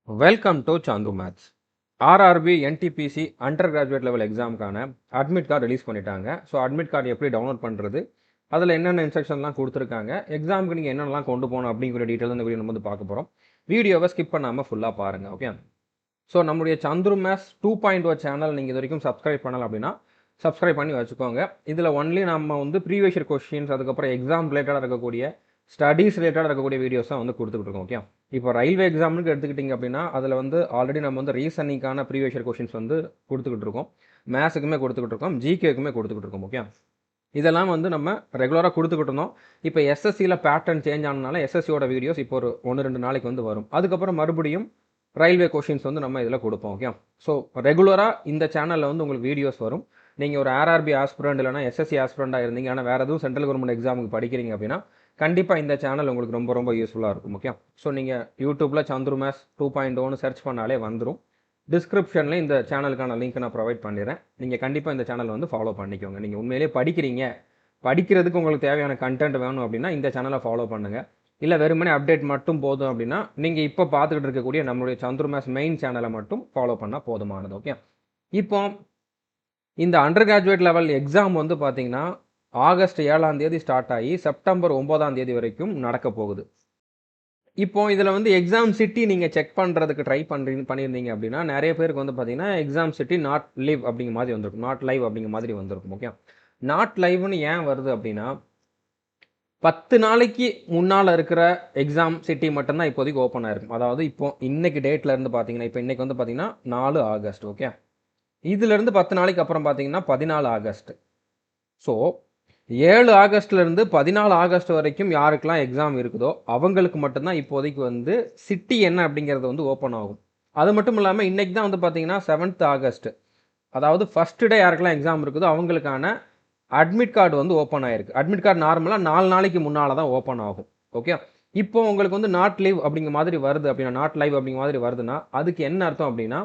Welcome to Santhu maths. RRB NTPC under graduate level எக்ஸாமுக்கான admit card release பண்ணிட்டாங்க. So admit card எப்படி download பண்ணுறது, அதில் என்னென்ன இன்ஸ்ட்ரக்ஷன்லாம் கொடுத்துருக்காங்க, எக்ஸாமுக்கு நீங்கள் என்னென்னலாம் கொண்டு போகணும் அப்படிங்கிற டீட்டெயில் இந்த வீடியோ நம்ம வந்து பார்க்க போகிறோம். வீடியோவை ஸ்கிப் பண்ணாமல் ஃபுல்லாக பாருங்கள். ஓகே. ஸோ நம்மளுடைய சந்துரு மேத்ஸ் 2.0 சேனல் நீங்கள் இது வரைக்கும் சப்ஸ்கிரைப் பண்ணலாம் அப்படின்னா சப்ஸ்கிரைப் பண்ணி வச்சுக்கோங்க. இதில் ஒன்லி நம்ம வந்து ப்ரீவியஸ் இயர் கொஸ்டின்ஸ், அதுக்கப்புறம் எக்ஸாம் ரிலேட்டடாக இருக்கக்கூடிய ஸ்டடீஸ் ரிலேட்டடாக இருக்கக்கூடிய வீடியோஸ் தான் வந்து கொடுத்துக்கிட்டு இருக்கோம். ஓகே. இப்போ ரயில்வே எக்ஸாமுக்கு எடுத்துக்கிட்டிங்க அப்படின்னா அதில் வந்து ஆல்ரெடி நம்ம வந்து ரீசனிங்கான ப்ரீவியஸ் இயர் கொஸ்டின்ஸ் வந்து கொடுத்துக்கிட்டு இருக்கோம். மேத்ஸுக்குமே கொடுத்துக்கிட்டு இருக்கோம், ஜிகேக்குமே கொடுத்துக்கிட்டு இருக்கோம். ஓகே. இதெல்லாம் வந்து நம்ம ரெகுலராக கொடுத்துக்கிட்டு இருந்தோம். இப்போ எஸ்எஸ்சியில் பேட்டர்ன் சேஞ்ச் ஆனதுனால எஸ்எஸ்சியோட வீடியோஸ் இப்போ ஒரு 1-2 நாளைக்கு வந்து வரும். அதுக்கப்புறம் மறுபடியும் ரயில்வே கொஷின்ஸ் வந்து நம்ம இதில் கொடுப்போம். ஓகே. ஸோ ரெகுலராக இந்த சேனலில் வந்து உங்களுக்கு வீடியோஸ் வரும். நீங்கள் ஒரு ஆர்ஆர்பி ஆஸ்பிரண்ட் இல்லைனா எஸ்எஸ்சி ஆஸ்பிரண்டாக இருந்தீங்க, ஆனால் வேறு எதுவும் சென்ட்ரல் கவர்மெண்ட் எக்ஸாமுக்கு படிக்கிறீங்க அப்படின்னா கண்டிப்பாக இந்த சேனல் உங்களுக்கு ரொம்ப ரொம்ப யூஸ்ஃபுல்லாக இருக்கும். ஓகே. ஸோ நீங்கள் யூடியூப்பில் சந்துரு மேத்ஸ் 2.0 சர்ச் பண்ணாலே வந்துடும். டிஸ்கிரிப்ஷனில் இந்த சேனலுக்கான லிங்க் நான் ப்ரொவைட் பண்ணிடுறேன். நீங்கள் கண்டிப்பாக இந்த சேனல் வந்து ஃபாலோ பண்ணிக்கோங்க. நீங்கள் உண்மையிலேயே படிக்கிறதுக்கு உங்களுக்கு தேவையான கண்டென்ட் வேணும் அப்படின்னா இந்த சேனலை ஃபாலோ பண்ணுங்கள். இல்லை வெறுமனே அப்டேட் மட்டும் போதும் அப்படின்னா நீங்கள் இப்போ பார்த்துக்கிட்டு இருக்கக்கூடிய நம்மளுடைய சந்துரு மேத்ஸ் மெயின் சேனலை மட்டும் ஃபாலோ பண்ணால் போதுமானது. ஓகே. இப்போ இந்த அண்டர் கிராஜுவேட் லெவல் எக்ஸாம் வந்து பார்த்தீங்கன்னா ஆகஸ்ட் 7ஆம் தேதி ஸ்டார்ட் ஆகி செப்டம்பர் 9ஆம் தேதி வரைக்கும் நடக்க போகுது. இப்போ இதில் வந்து எக்ஸாம் சிட்டி நீங்கள் செக் பண்ணுறதுக்கு ட்ரை பண்ணியிருந்தீங்க அப்படின்னா நிறைய பேருக்கு வந்து பார்த்தீங்கன்னா எக்ஸாம் சிட்டி நாட் லிவ் அப்படிங்கிற மாதிரி வந்திருக்கும், நாட் லைவ் அப்படிங்கிற மாதிரி வந்திருக்கும். ஓகே. நாட் லைவ்னு ஏன் வருது அப்படின்னா 10 நாளைக்கு முன்னால் இருக்கிற எக்ஸாம் சிட்டி மட்டும்தான் இப்போதைக்கு ஓப்பன் ஆயிருக்கும். அதாவது இப்போ இன்னைக்கு டேட்ல இருந்து பார்த்தீங்கன்னா இப்போ இன்னைக்கு வந்து பார்த்தீங்கன்னா 4 ஆகஸ்ட். ஓகே. இதுலேருந்து 10 நாளைக்கு அப்புறம் பார்த்தீங்கன்னா 14 ஆகஸ்ட். ஸோ 7 ஆகஸ்ட்லேருந்து 14 ஆகஸ்ட் வரைக்கும் யாருக்கெல்லாம் எக்ஸாம் இருக்குதோ அவங்களுக்கு மட்டும்தான் இப்போதைக்கு வந்து சிட்டி என்ன அப்படிங்கிறது வந்து ஓப்பன் ஆகும். அது மட்டும் இல்லாமல் இன்றைக்கி தான் வந்து பார்த்தீங்கன்னா 7th ஆகஸ்ட், அதாவது ஃபஸ்ட்டு டே யாருக்கெல்லாம் எக்ஸாம் இருக்குதோ அவங்களுக்கான அட்மிட் கார்டு வந்து ஓப்பன் ஆகிருக்கு. அட்மிட் கார்டு நார்மலாக 4 நாளைக்கு முன்னால் தான் ஓப்பன் ஆகும். ஓகே. இப்போ உங்களுக்கு வந்து நாட் லைவ் அப்படிங்கிற மாதிரி வருது அப்படின்னா, நாட் லைவ் அப்படிங்கிற மாதிரி வருதுன்னா அதுக்கு என்ன அர்த்தம் அப்படின்னா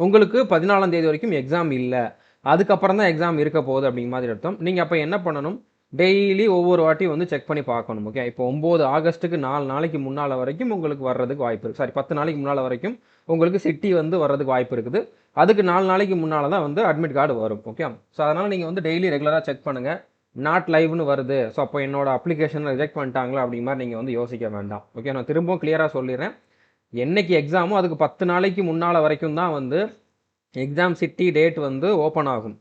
உங்களுக்கு 14ஆம் தேதி வரைக்கும் எக்ஸாம் இல்லை, அதுக்கப்புறம் தான் எக்ஸாம் இருக்க போகுது அப்படிங்கிற மாதிரி அர்த்தம். நீங்கள் அப்போ என்ன பண்ணணும், டெய்லி ஒவ்வொரு வாட்டியும் வந்து செக் பண்ணி பார்க்கணும். ஓகே. இப்போ 9 ஆகஸ்ட்டுக்கு 4 நாளைக்கு முன்னால் வரைக்கும் உங்களுக்கு வர்றதுக்கு வாய்ப்பு இருக்குது. சாரி, 10 நாளைக்கு முன்னால் வரைக்கும் உங்களுக்கு சிட்டி வந்து வர்றதுக்கு வாய்ப்பு இருக்குது. அதுக்கு 4 நாளைக்கு முன்னால் தான் வந்து அட்மிட் கார்டு வரும். ஓகே. ஸோ அதனால் நீங்கள் வந்து டெய்லி ரெகுலராக செக் பண்ணுங்கள். நாட் லைவ்னு வருது, ஸோ அப்போ என்னோட அப்ளிகேஷன் ரிஜெக்ட் பண்ணிட்டாங்களா அப்படிங்கிற மாதிரி நீங்கள் வந்து யோசிக்க வேண்டாம். ஓகே. நான் திரும்பவும் கிளியராக சொல்லிடுறேன். என்னைக்கு எக்ஸாமோ அதுக்கு 10 நாளைக்கு முன்னால் வரைக்கும் தான் வந்து எக்ஸாம் சிட்டி டேட் வந்து ஓப்பன் ஆகும்.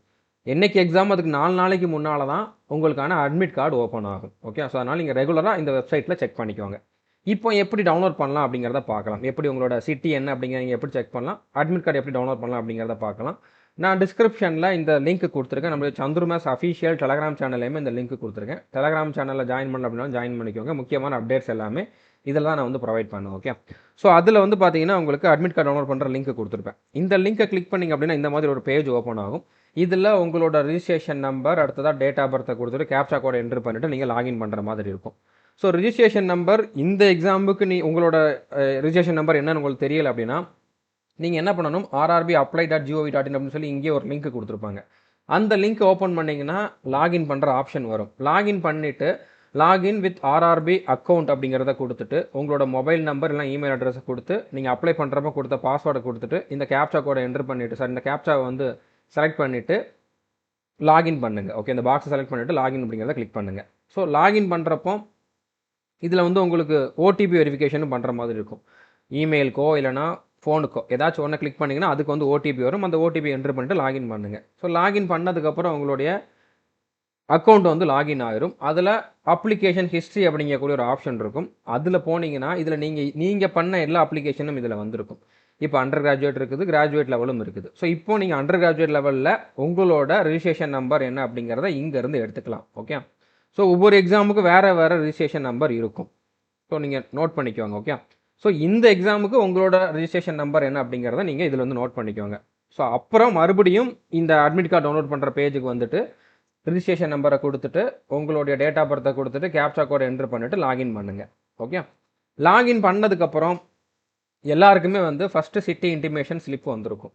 என்னைக்கு எக்ஸாம் அதுக்கு 4 நாளைக்கு முன்னால் தான் உங்களுக்கான அட்மிட் கார்டு ஓப்பன் ஆகும். ஓகே. ஸோ அதனால் நீங்கள் ரெகுலராக இந்த வெப்சைட்டில் செக் பண்ணிக்கோங்க. இப்போ எப்படி டவுன்லோட் பண்ணலாம் அப்படிங்கிறத பார்க்கலாம். எப்படி உங்களோட சிட்டி என்ன அப்படிங்கிற நீங்கள் எப்படி செக் பண்ணலாம், அட்மிட் கார்டு எப்படி டவுன்லோட் பண்ணலாம் அப்படிங்கிறத பார்க்கலாம். நான் டிஸ்கிரிப்ஷனில் இந்த லிங்க் கொடுத்துருக்கேன். நம்மளுடைய சந்துரு மேத்ஸ் அஃபிஷியல் டெலகிராம் சேனல்லையுமே இந்த லிங்க் கொடுத்துருக்கேன். டெலகிராம் சேனலில் ஜாயின் பண்ணல அப்படின்னா ஜாயின் பண்ணிக்கோங்க. முக்கியமான அப்டேட்ஸ் எல்லாமே இதில் தான் நான் வந்து ப்ரொவைட் பண்ணுவேன். ஓகே. ஸோ அதில் வந்து பார்த்தீங்கன்னா உங்களுக்கு அட்மிட் கார்டு டவுன்லோட் பண்ணுற லிங்க் கொடுத்துருப்பேன். இந்த லிங்கை கிளிக் பண்ணிங்க அப்படின்னா இந்த மாதிரி ஒரு பேஜ் ஓப்பன் ஆகும். இதில் உங்களோட ரிஜிஸ்ட்ரேஷன் நம்பர், அடுத்ததாக டேட் ஆஃப் பர்த்தை கொடுத்துட்டு கேப்சா கோடை என்ட்ரு பண்ணிவிட்டு நீங்கள் லாகின் பண்ணுற மாதிரி இருக்கும். ஸோ ரிஜிஸ்ட்ரேஷன் நம்பர் இந்த எக்ஸாமுக்கு உங்களோட ரிஜிஸ்ட்ரேஷன் நம்பர் என்னன்னு உங்களுக்கு தெரியல அப்படின்னா நீங்கள் என்ன பண்ணணும், rrbapply.gov.in அப்படின்னு சொல்லி இங்கே ஒரு லிங்க் கொடுத்துருப்பாங்க. அந்த லிங்க் ஓப்பன் பண்ணிங்கன்னா லாகின் பண்ணுற ஆப்ஷன் வரும். லாகின் பண்ணிவிட்டு லாகின் வித் ஆர்ஆர்பி அக்கௌண்ட் அப்படிங்கிறத கொடுத்துட்டு உங்களோட மொபைல் நம்பர் இல்லை இமெயில் அட்ரஸை கொடுத்து நீங்கள் அப்ளை பண்ணுறப்ப கொடுத்த பாஸ்வேர்டை கொடுத்துட்டு இந்த கேப்சா கோடை என்ட்ரு பண்ணிவிட்டு சார் இந்த கேப்சாவை வந்து செலக்ட் பண்ணிவிட்டு லாகின் பண்ணுங்கள். ஓகே. இந்த பாக்ஸை செலக்ட் பண்ணிவிட்டு லாகின் அப்படிங்கிறத கிளிக் பண்ணுங்கள். ஸோ லாகின் பண்ணுறப்போ இதில் வந்து உங்களுக்கு ஓடிபி வெரிஃபிகேஷனும் பண்ணுற மாதிரி இருக்கும். இமெயிலுக்கோ இல்லைனா ஃபோனுக்கோ ஏதாச்சும் ஒன்று கிளிக் பண்ணிங்கன்னா அதுக்கு வந்து ஓடிபி வரும். அந்த ஓடிபி என்ட்ரு பண்ணிட்டு லாகின் பண்ணுங்கள். ஸோ லாகின் பண்ணதுக்கப்புறம் உங்களுடைய அக்கௌண்ட் வந்து லாகின் ஆகிரும். அதில் அப்ளிகேஷன் ஹிஸ்ட்ரி அப்படிங்கக்கூடிய ஒரு ஆப்ஷன் இருக்கும். அதில் போனீங்கன்னா இதில் நீங்கள் பண்ண எல்லா அப்ளிகேஷனும் இதில் வந்திருக்கும். இப்போ அண்டர் கிராஜுவேட் இருக்குது, கிராஜுவேட் லெவலும் இருக்குது. ஸோ இப்போ நீங்கள் அண்டர் கிராஜுவேட் லெவலில் உங்களோட ரிஜிஸ்ட்ரேஷன் நம்பர் என்ன அப்படிங்கிறத இங்கேருந்து எடுத்துக்கலாம். ஓகே. ஸோ ஒவ்வொரு எக்ஸாமுக்கு வேறு ரிஜிஸ்ட்ரேஷன் நம்பர் இருக்கும். ஸோ நீங்கள் நோட் பண்ணிக்கோங்க. ஓகே. ஸோ இந்த எக்ஸாமுக்கு உங்களோட ரிஜிஸ்ட்ரேஷன் நம்பர் என்ன அப்படிங்கிறத நீங்கள் இதில் வந்து நோட் பண்ணிக்கோங்க. ஸோ அப்புறம் மறுபடியும் இந்த அட்மிட் கார்டு டவுன்லோட் பண்ணுற பேஜுக்கு வந்துட்டு ரிஜிஸ்ட்ரேஷன் நம்பரை கொடுத்துட்டு உங்களுடைய டேட் ஆஃப் பர்த்தை கொடுத்துட்டு கேப்சா கோடை என்ட்ரு பண்ணிவிட்டு லாகின் பண்ணுங்கள். ஓகே. லாகின் பண்ணதுக்கப்புறம் எல்லாருக்குமே வந்து ஃபஸ்ட்டு சிட்டி இன்டிமேஷன் ஸ்லிப் வந்திருக்கும்.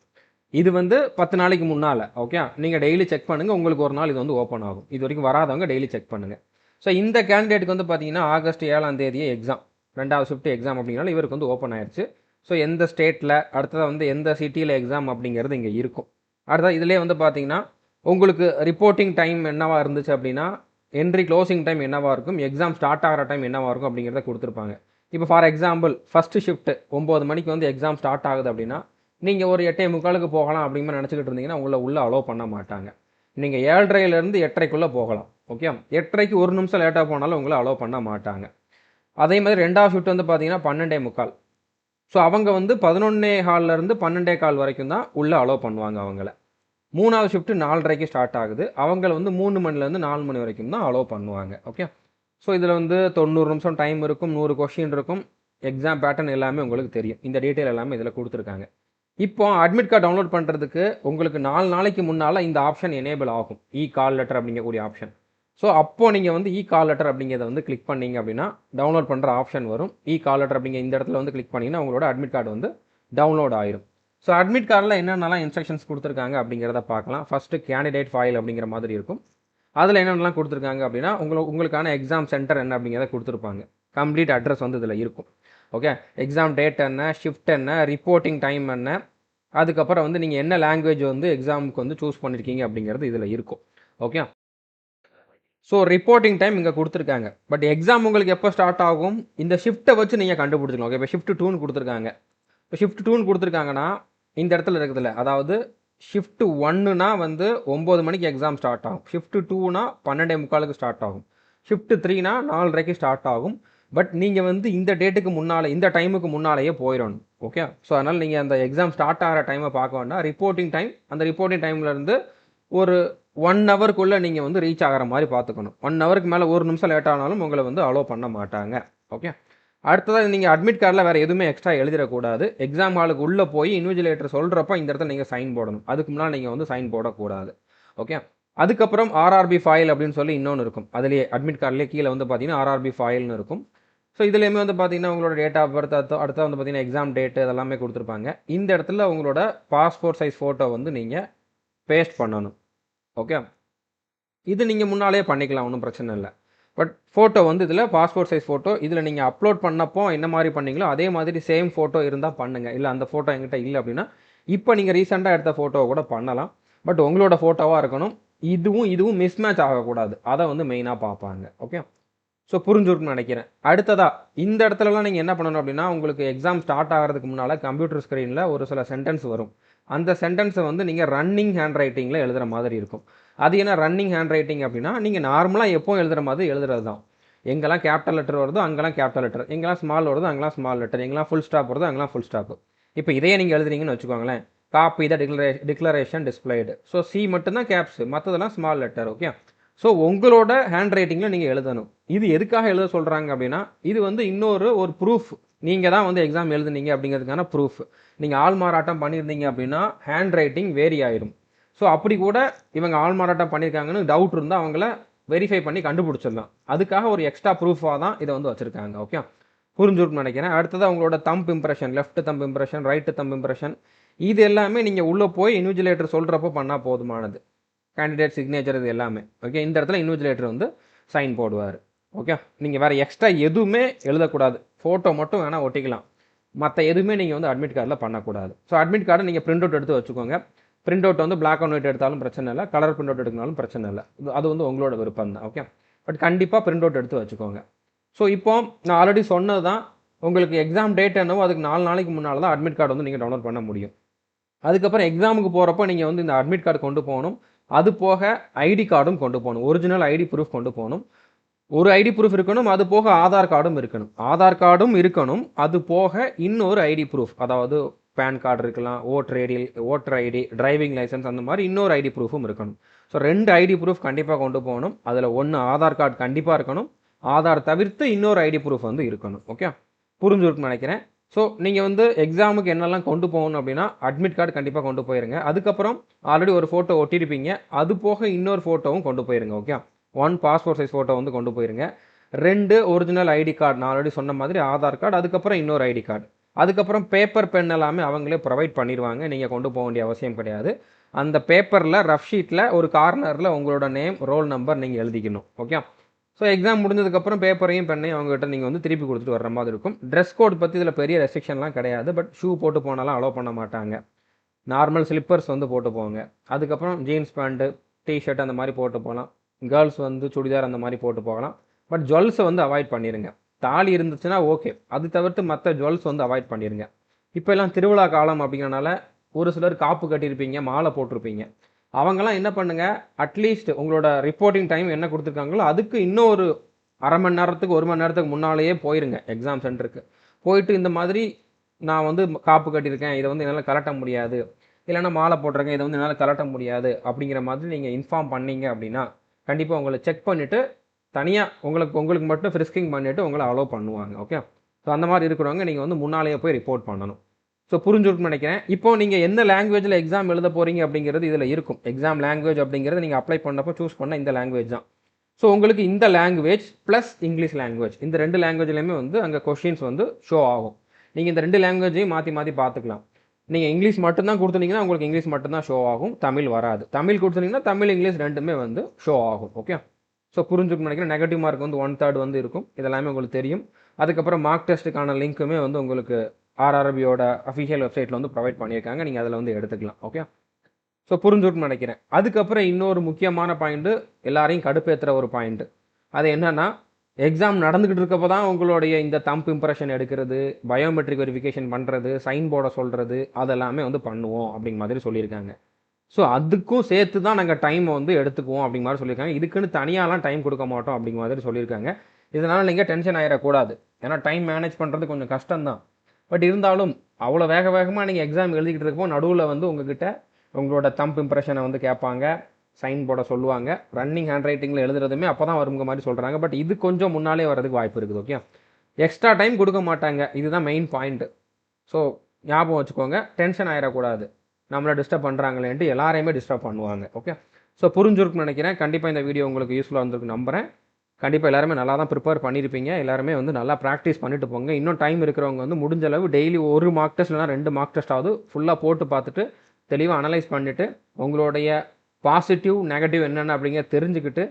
இது வந்து 10 நாளைக்கு முன்னால். ஓகே. நீங்கள் டெய்லி செக் பண்ணுங்கள், உங்களுக்கு ஒரு நாள் இது வந்து ஓப்பன் ஆகும். இது வரைக்கும் வராதவங்க டெய்லி செக் பண்ணுங்கள். ஸோ இந்த கேண்டிடேட்டுக்கு வந்து பார்த்தீங்கன்னா ஆகஸ்ட் 7ஆம் தேதியே எக்ஸாம், 2வது ஷிஃப்ட் எக்ஸாம் அப்படிங்கிறனால இவருக்கு வந்து ஓப்பன் ஆயிடுச்சு. ஸோ எந்த ஸ்டேட்டில், அடுத்தது வந்து எந்த சிட்டியில் எக்ஸாம் அப்படிங்கிறது இங்கே இருக்கும். அடுத்தது இதிலே வந்து பார்த்தீங்கன்னா உங்களுக்கு ரிப்போர்ட்டிங் டைம் என்னவா இருந்துச்சு அப்படின்னா, என்ட்ரி க்ளோசிங் டைம் என்னவா இருக்கும், எக்ஸாம் ஸ்டார்ட் ஆகிற டைம் என்னவா இருக்கும் அப்படிங்கிறத கொடுத்துருப்பாங்க. இப்போ ஃபார் எக்ஸாம்பிள் ஃபஸ்ட்டு ஷிஃப்ட்டு 9 மணிக்கு வந்து எக்ஸாம் ஸ்டார்ட் ஆகுது அப்படின்னா, நீங்கள் ஒரு 8:45க்கு போகலாம் அப்படிங்கிற நினச்சிக்கிட்டு இருந்தீங்கன்னா உங்களை உள்ளே அலோவ் பண்ண மாட்டாங்க. நீங்கள் 7:30லேருந்து 8:30க்குள்ளே போகலாம். ஓகே, 8:30க்கு ஒரு நிமிஷம் லேட்டாக போனாலும் உங்களை அலோவ் பண்ண மாட்டாங்க. அதே மாதிரி 2வது ஷிஃப்ட் வந்து பார்த்தீங்கன்னா 12:45. ஸோ அவங்க வந்து 11:15லேருந்து 12:15 வரைக்கும் தான் உள்ளே அலோவ் பண்ணுவாங்க அவங்கள. 3வது ஷிஃப்ட் 4:30க்கு ஸ்டார்ட் ஆகுது. அவங்கள வந்து 3 மணிலேருந்து 4 மணி வரைக்கும் தான் அலோவ் பண்ணுவாங்க. ஓகே, ஸோ இதில் வந்து 90 நிமிஷம் டைம் இருக்கும், 100 கொஷின் இருக்கும், எக்ஸாம் பேட்டர்ன் எல்லாமே உங்களுக்கு தெரியும். இந்த டீட்டெயில் எல்லாமே இதில் கொடுத்துருக்காங்க. இப்போ அட்மிட் கார்டு டவுன்லோட் பண்ணுறதுக்கு உங்களுக்கு 4 நாளைக்கு முன்னால் இந்த ஆப்ஷன் எனேபிள் ஆகும், இ கால் லெட்டர் அப்படிங்கக்கூடிய ஆப்ஷன். ஸோ அப்போது நீங்கள் வந்து இ கால் லெட்டர் அப்படிங்கிறத வந்து கிளிக் பண்ணிங்க அப்படின்னா டவுன்லோட் பண்ணுற ஆப்ஷன் வரும். இ கால் லெட்டர் அப்படிங்கிற இந்த இடத்துல வந்து கிளிக் பண்ணிங்கன்னா உங்களோட அட்மிட் கார்டு வந்து டவுன்லோட் ஆயிரும். ஸோ அட்மிட் கார்டில் என்னென்னலாம் இன்ஸ்ட்ரக்ஷன்ஸ் கொடுத்துருக்காங்க அப்படிங்கிறத பார்க்கலாம். ஃபஸ்ட்டு கேண்டிடேட் ஃபைல் அப்படிங்கிற மாதிரி இருக்கும். அதில் என்னென்னலாம் கொடுத்துருக்காங்க அப்படின்னா உங்களுக்கான எக்ஸாம் சென்டர் என்ன அப்படிங்கிறத கொடுத்துருப்பாங்க. கம்ப்ளீட் அட்ரஸ் வந்து இதில் இருக்கும். ஓகே, எக்ஸாம் டேட் என்ன, ஷிஃப்ட் என்ன, ரிப்போர்ட்டிங் டைம் என்ன, அதுக்கப்புறம் வந்து நீங்கள் என்ன லாங்குவேஜ் வந்து எக்ஸாமுக்கு வந்து சூஸ் பண்ணியிருக்கீங்க அப்படிங்கிறது இதில் இருக்கும். ஓகே, ஸோ ரிப்போர்ட்டிங் டைம் இங்கே கொடுத்துருக்காங்க. பட் எக்ஸாம் உங்களுக்கு எப்போ ஸ்டார்ட் ஆகும், இந்த ஷிஃப்ட்டை வச்சு நீங்கள் கண்டுபிடிச்சிக்கலாம். ஓகே, இப்போ ஷிஃப்ட் 2ன்னு கொடுத்துருக்காங்க. இப்போ ஷிஃப்ட் 2ன்னு கொடுத்துருக்காங்கன்னா இந்த இடத்துல இருக்குதுல்ல, அதாவது ஷிஃப்ட் 1னா வந்து 9 மணிக்கு எக்ஸாம் ஸ்டார்ட் ஆகும், ஷிஃப்ட் 2னா 12:45க்கு ஸ்டார்ட் ஆகும், ஷிஃப்ட் 3னா 4:30க்கு ஸ்டார்ட் ஆகும். பட் நீங்கள் வந்து இந்த டேட்டுக்கு முன்னால், இந்த டைமுக்கு முன்னாலேயே போயிடணும். ஓகே, ஸோ அதனால் நீங்கள் அந்த எக்ஸாம் ஸ்டார்ட் ஆகிற டைமை பார்க்க வேண்டாம். ரிப்போர்ட்டிங் டைம், அந்த ரிப்போர்ட்டிங் டைம்லேருந்து ஒரு 1 ஹவருக்குள்ளே நீங்கள் வந்து ரீச் ஆகிற மாதிரி பார்த்துக்கணும். 1 ஹவருக்கு மேலே ஒரு நிமிஷம் லேட் ஆனாலும் உங்களை வந்து அலோவ் பண்ண மாட்டாங்க. ஓகே, அடுத்ததாக நீங்கள் அட்மிட் கார்டில் வேறு எதுவுமே எக்ஸ்ட்ரா எழுதிடக்கூடாது. எக்ஸாம் ஹாலுக்கு உள்ளே போய் இன்விஜிலேட்டர் சொல்கிறப்ப இந்த இடத்துல நீங்கள் சைன் போடணும். அதுக்கு முன்னால் நீங்கள் வந்து சைன் போடக்கூடாது. ஓகே, அதுக்கப்புறம் ஆர்ஆர்பி ஃபைல் அப்படின்னு சொல்லி இன்னொன்று இருக்கும். அதுலேயே அட்மிட் கார்டிலே கீழே வந்து பார்த்தீங்கன்னா ஆர்ஆர்பி ஃபைல்னு இருக்கும். ஸோ இதுலேயுமே வந்து பார்த்தீங்கன்னா உங்களோட டேட் ஆஃப் பர்த், அடுத்த வந்து பார்த்தீங்கன்னா எக்ஸாம் டேட்டு அதெல்லாமே கொடுத்துருப்பாங்க. இந்த இடத்துல உங்களோட பாஸ்போர்ட் சைஸ் ஃபோட்டோ வந்து நீங்கள் பேஸ்ட் பண்ணணும். ஓகே, இது நீங்கள் முன்னாலே பண்ணிக்கலாம், ஒன்றும் பிரச்சனை இல்லை. பட் ஃபோட்டோ வந்து இதில் பாஸ்போர்ட் சைஸ் ஃபோட்டோ இதில் நீங்கள் அப்லோட் பண்ணப்போ என்ன மாதிரி பண்ணீங்களோ அதே மாதிரி சேம் ஃபோட்டோ இருந்தால் பண்ணுங்கள். இல்லை அந்த ஃபோட்டோ என்கிட்ட இல்லை அப்படின்னா இப்போ நீங்கள் ரீசெண்டாக எடுத்த ஃபோட்டோவை கூட பண்ணலாம். பட் உங்களோட ஃபோட்டோவாக இருக்கணும். இதுவும் மிஸ் மேட்ச் ஆகக்கூடாது. அதை வந்து மெயினாக பார்ப்பாங்க. ஓகே, ஸோ புரிஞ்சுருக்குன்னு நினைக்கிறேன். அடுத்ததாக இந்த இடத்துலலாம் நீங்கள் என்ன பண்ணணும் அப்படின்னா, உங்களுக்கு எக்ஸாம் ஸ்டார்ட் ஆகிறதுக்கு முன்னால் கம்ப்யூட்டர் ஸ்க்ரீனில் ஒரு சில சென்டென்ஸ் வரும். அந்த சென்டென்ஸை வந்து நீங்கள் ரன்னிங் ஹேண்ட் ரைட்டிங்கில் எழுதுகிற மாதிரி இருக்கும். அது என்ன ரன்னிங் ஹேண்ட் ரைட்டிங் அப்படின்னா, நீங்கள் நார்மலாக எப்போ எழுதுகிற மாதிரி எழுதுறது தான். எங்கெல்லாம் கேபிட்டல் லெட்டர் வருதோ அங்கெல்லாம் கேபிட்டல் லெட்டர், எங்கெல்லாம் ஸ்மால் வருதோ அங்கெல்லாம் ஸ்மால் லெட்டர், எங்கெல்லாம் ஃபுல் ஸ்டாப் வருதோ அங்கெல்லாம் ஃபுல் ஸ்டாப். இப்போ இதையே நீங்கள் எழுதுறீங்கன்னு வச்சுக்கோங்களேன், copy the declaration displayed. So C மட்டும்தான் கேப்ஸ், மற்றதெல்லாம் ஸ்மால் லெட்டர். ஓகே, ஸோ உங்களோட ஹேண்ட் ரைட்டிங்கில் நீங்கள் எழுதணும். இது எதுக்காக எழுத சொல்கிறாங்க அப்படின்னா, இது வந்து ஒரு ப்ரூஃப். நீங்கள் தான் வந்து எக்ஸாம் எழுதுனீங்க அப்படிங்கிறதுக்கான ப்ரூஃப். நீங்கள் ஆள் மாறாட்டம் பண்ணியிருந்தீங்க அப்படின்னா ஹேண்ட் ரைட்டிங் வேரி ஆயிரும். ஸோ அப்படி கூட இவங்க ஆள் மாறாட்டம் பண்ணியிருக்காங்கன்னு டவுட் இருந்தால் அவங்கள வெரிஃபை பண்ணி கண்டுபிடிச்சிடலாம். அதுக்காக ஒரு எக்ஸ்ட்ரா ப்ரூஃபாக தான் இதை வந்து வச்சுருக்காங்க. ஓகே, புரிஞ்சுருக்குன்னு நினைக்கிறேன். அடுத்தது அவங்களோட thumb impression, left thumb impression, right thumb impression, இது எல்லாமே நீங்கள் உள்ளே போய் இன்விஜிலேட்டர் சொல்கிறப்போ பண்ணால் போதுமானது. கேண்டிடேட் சிக்னேச்சர் இது எல்லாமே. ஓகே, இந்த இடத்துல இன்விஜிலேட்டர் வந்து சைன் போடுவார். ஓகே, நீங்கள் வேறு எக்ஸ்ட்ரா எதுவுமே எழுதக்கூடாது. ஃபோட்டோ மட்டும் வேணால் ஒட்டிக்கலாம். மற்ற எதுவுமே நீங்கள் வந்து அட்மிட் கார்டில் பண்ணக்கூடாது. ஸோ அட்மிட் கார்டை நீங்கள் பிரிண்ட் அவுட் எடுத்து வச்சுக்கோங்க. பிரிண்ட் அவுட் வந்து பிளாக் அண்ட் ஒயிட் எடுத்தாலும் பிரச்சனை இல்லை, கலர் பிரிண்ட் அவுட் எடுத்தாலும் பிரச்சனை இல்லை. அது வந்து உங்களோட விருப்பம் தான். ஓகே, பட் கண்டிப்பாக பிரிண்ட் அவுட் எடுத்து வச்சுக்கோங்க. ஸோ இப்போ நான் ஆல்ரெடி சொன்னது தான், உங்களுக்கு எக்ஸாம் டேட் என்னவோ அதுக்கு 4 நாளைக்கு முன்னால் தான் அட்மிட் கார்டு வந்து நீங்கள் டவுன்லோட் பண்ண முடியும். அதுக்கப்புறம் எக்ஸாமுக்கு போகிறப்போ நீங்கள் வந்து இந்த அட்மிட் கார்டு கொண்டு போகணும். அது போக ஐடி கார்டும் கொண்டு போகணும். ஒரிஜினல் ஐடி ப்ரூஃப் கொண்டு போகணும். ஒரு ஐடி ப்ரூஃப் இருக்கணும். அது போக ஆதார் கார்டும் இருக்கணும். ஆதார் கார்டும் இருக்கணும். அது போக இன்னொரு ஐடி ப்ரூஃப், அதாவது பேன் கார்டு இருக்கலாம், ஓட்டர் ஐடி, டிரைவிங் லைசன்ஸ், அந்த மாதிரி இன்னொரு ஐடி ப்ரூஃபும் இருக்கணும். ஸோ 2 ஐடி ப்ரூஃப் கண்டிப்பாக கொண்டு போகணும். அதில் 1 ஆதார் கார்டு கண்டிப்பாக இருக்கணும். ஆதார் தவிர்த்து இன்னொரு ஐடி ப்ரூஃப் வந்து இருக்கணும். ஓகே, புரிஞ்சுருக்குன்னு நினைக்கிறேன். ஸோ நீங்கள் வந்து எக்ஸாமுக்கு என்னெல்லாம் கொண்டு போகணும் அப்படின்னா, அட்மிட் கார்டு கண்டிப்பாக கொண்டு போயிருங்க. அதுக்கப்புறம் ஆல்ரெடி ஒரு ஃபோட்டோ ஒட்டியிருப்பீங்க, அது போக இன்னொரு ஃபோட்டோவும் கொண்டு போயிருங்க. ஓகே, 1 பாஸ்போர்ட் சைஸ் ஃபோட்டோ வந்து கொண்டு போயிருங்க. 2 ஒரிஜினல் ஐடி கார்டு, நான் ஆல்ரெடி சொன்ன மாதிரி ஆதார் கார்டு, அதுக்கப்புறம் இன்னொரு ஐடி கார்டு, அதுக்கப்புறம் பேப்பர் பென் எல்லாமே அவங்களே ப்ரொவைட் பண்ணிடுவாங்க. நீங்கள் கொண்டு போக வேண்டிய அவசியம் கிடையாது. அந்த பேப்பரில் ரஃப் ஷீட்டில் ஒரு கார்னரில் உங்களோட நேம், ரோல் நம்பர் நீங்கள் எழுதிக்கணும். ஓகே, ஸோ எக்ஸாம் முடிஞ்சதுக்கப்புறம் பேப்பரையும் பெண்ணையும் அவங்ககிட்ட நீங்கள் வந்து திருப்பி கொடுத்துட்டு வர்ற மாதிரி இருக்கும். ட்ரெஸ் கோட் பற்றி இதில் பெரிய ரெஸ்ட்ரிக்ஷன்லாம் கிடையாது. பட் ஷூ போட்டு போனாலும் அலோவ் பண்ண மாட்டாங்க. நார்மல் ஸ்லிப்பர்ஸ் வந்து போட்டு போங்க. அதுக்கப்புறம் ஜீன்ஸ் பேண்ட்டு, டிஷர்ட் அந்த மாதிரி போட்டு போகலாம். கேர்ள்ஸ் வந்து சுடிதார் அந்த மாதிரி போட்டு போகலாம். பட் ஜுவல்ஸை வந்து அவாய்ட் பண்ணிடுங்க. தாலி இருந்துச்சுன்னா ஓகே, அது தவிர்த்து மற்ற ஜுவல்ஸ் வந்து அவாய்ட் பண்ணிடுங்க. இப்போ எல்லாம் திருவிழா காலம் அப்படிங்கிறனால ஒரு சிலர் காப்பு கட்டியிருப்பீங்க, மாலை போட்டிருப்பீங்க. அவங்கெல்லாம் என்ன பண்ணுங்க, அட்லீஸ்ட் உங்களோட ரிப்போர்ட்டிங் டைம் என்ன கொடுத்துருக்காங்களோ அதுக்கு இன்னும் ஒரு அரை மணி நேரத்துக்கு 1 மணி நேரத்துக்கு முன்னாலேயே போயிருங்க எக்ஸாம் சென்டருக்கு. போயிட்டு இந்த மாதிரி நான் வந்து காப்பு கட்டியிருக்கேன், இதை வந்து என்னால் கலட்ட முடியாது, இல்லைன்னா மாலை போட்டிருக்கேன், இதை வந்து என்னால் கலட்ட முடியாது அப்படிங்கிற மாதிரி நீங்கள் இன்ஃபார்ம் பண்ணீங்க அப்படின்னா கண்டிப்பாக உங்களை செக் பண்ணிவிட்டு தனியாக உங்களுக்கு மட்டும் ஃப்ரிஸ்கிங் பண்ணிவிட்டு உங்களை அலோவ் பண்ணுவாங்க. ஓகே, ஸோ அந்த மாதிரி இருக்கிறவங்க நீங்கள் வந்து முன்னாலேயே போய் ரிப்போர்ட் பண்ணணும். ஸோ புரிஞ்சுருக்குன்னு நினைக்கிறேன். இப்போ நீங்கள் எந்த லாங்குவேஜில் எக்ஸாம் எழுத போகிறீங்க அப்படிங்கிறது இதில் இருக்கும். எக்ஸாம் லாங்குவேஜ் அப்படிங்கிறது நீங்கள் அப்ளை பண்ணப்போ சூஸ் பண்ண இந்த லாங்குவேஜ் தான். ஸோ உங்களுக்கு இந்த லாங்குவேஜ் ப்ளஸ் இங்கிலீஷ் லாங்குவேஜ், இந்த 2 லாங்குவேஜ்லையுமே வந்து அங்கே கொஷின்ஸ் வந்து ஷோ ஆகும். நீங்கள் இந்த 2 லாங்குவேஜையும் மாற்றி மாற்றி பார்த்துக்கலாம். நீங்கள் இங்கிலீஷ் மட்டும்தான் கொடுத்துட்டீங்கன்னா உங்களுக்கு இங்கிலீஷ் மட்டும்தான் ஷோ ஆகும், தமிழ் வராது. தமிழ் கொடுத்துட்டீங்கன்னா தமிழ் இங்கிலீஷ் ரெண்டுமே வந்து ஷோ ஆகும். ஓகே, ஸோ புரிஞ்சுக்கணும்னு நினைக்கிறேன். நெகட்டிவ் மார்க் வந்து 1/3 வந்து இருக்கும். இதெல்லாமே உங்களுக்கு தெரியும். அதுக்கப்புறம் மார்க் டெஸ்ட்டுக்கான லிங்க்குமே வந்து உங்களுக்கு ஆர்ஆர்பியோட அஃபிஷியல் வெப்சைட்டில் வந்து ப்ரொவைட் பண்ணியிருக்காங்க. நீங்கள் அதில் வந்து எடுத்துக்கலாம். ஓகே, ஸோ புரிஞ்சுக்கணும்னு நினைக்கிறேன். அதுக்கப்புறம் இன்னொரு முக்கியமான பாயிண்ட்டு, எல்லாரையும் கடுப்பேற்றுற ஒரு பாயிண்ட்டு, அது என்னன்னா எக்ஸாம் நடந்துக்கிட்டு இருக்கப்போ தான் உங்களுடைய இந்த தம்ப் இம்ப்ரெஷன் எடுக்கிறது, பயோமெட்ரிக் வெரிஃபிகேஷன் பண்ணுறது, சைன் போட சொல்கிறது, அதெல்லாமே வந்து பண்ணுவோம் அப்படிங்கிற மாதிரி சொல்லியிருக்காங்க. ஸோ அதுக்கும் சேர்த்து தான் நாங்கள் டைம் வந்து எடுத்துக்குவோம் அப்படிங்கிற மாதிரி சொல்லியிருக்காங்க. இதுக்குன்னு தனியாலாம் டைம் கொடுக்க மாட்டோம் அப்படிங்கிற மாதிரி சொல்லியிருக்காங்க. இதனால் நீங்கள் டென்ஷன் ஆகிடக்கூடாது. ஏன்னா டைம் மேனேஜ் பண்ணுறது கொஞ்சம் கஷ்டம்தான். பட் இருந்தாலும் அவ்வளோ வேகமாக நீங்கள் எக்ஸாம் எழுதிக்கிட்டு இருக்கப்போ நடுவில் வந்து உங்ககிட்ட உங்களோட தம்ப் இம்ப்ரெஷனை வந்து கேட்பாங்க, சைன் போட சொல்லுவாங்க. ரன்னிங் ஹேண்ட் ரைட்டிங்கில் எழுதுறதுமே அப்போ தான் வருங்க மாதிரி சொல்கிறாங்க. பட் இது கொஞ்சம் முன்னாலே வரதுக்கு வாய்ப்பு இருக்குது. ஓகே, எக்ஸ்ட்ரா டைம் கொடுக்க மாட்டாங்க. இதுதான் மெயின் பாயிண்ட்டு. ஸோ ஞாபகம் வச்சுக்கோங்க, டென்ஷன் ஆகிடக்கூடாது. நம்மளை டிஸ்டர்ப் பண்ணுறாங்களேன்ட்டு எல்லாரையுமே டிஸ்டர்ப் பண்ணுவாங்க. ஓகே, ஸோ புரிஞ்சிருக்குன்னு நினைக்கிறேன். கண்டிப்பாக இந்த வீடியோ உங்களுக்கு யூஸ்ஃபுல்லாக இருந்திருக்கு நம்புகிறேன். கண்டிப்பாக எல்லாருமே நல்லா தான் ப்ரிப்பேர் பண்ணியிருப்பீங்க. எல்லாருமே வந்து நல்லா ப்ராக்டிஸ் பண்ணிட்டு போங்க. இன்னும் டைம் இருக்கிறவங்க வந்து முடிஞ்ச அளவு டெய்லி ஒரு மார்க் டெஸ்ட் இல்லைனா 2 மார்க் டெஸ்ட்டாவது ஃபுல்லாக போட்டு பார்த்துட்டு தெளிவாக அனலைஸ் பண்ணிவிட்டு உங்களுடைய பாசிட்டிவ் நெகட்டிவ் என்னென்ன அப்படிங்கிற தெரிஞ்சுக்கிட்டு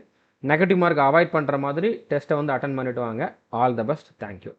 நெகட்டிவ் மார்க் அவாய்ட் பண்ணுற மாதிரி டெஸ்ட்டை வந்து அட்டன் பண்ணிவிட்டு வாங்க. All the best. தேங்க்யூ.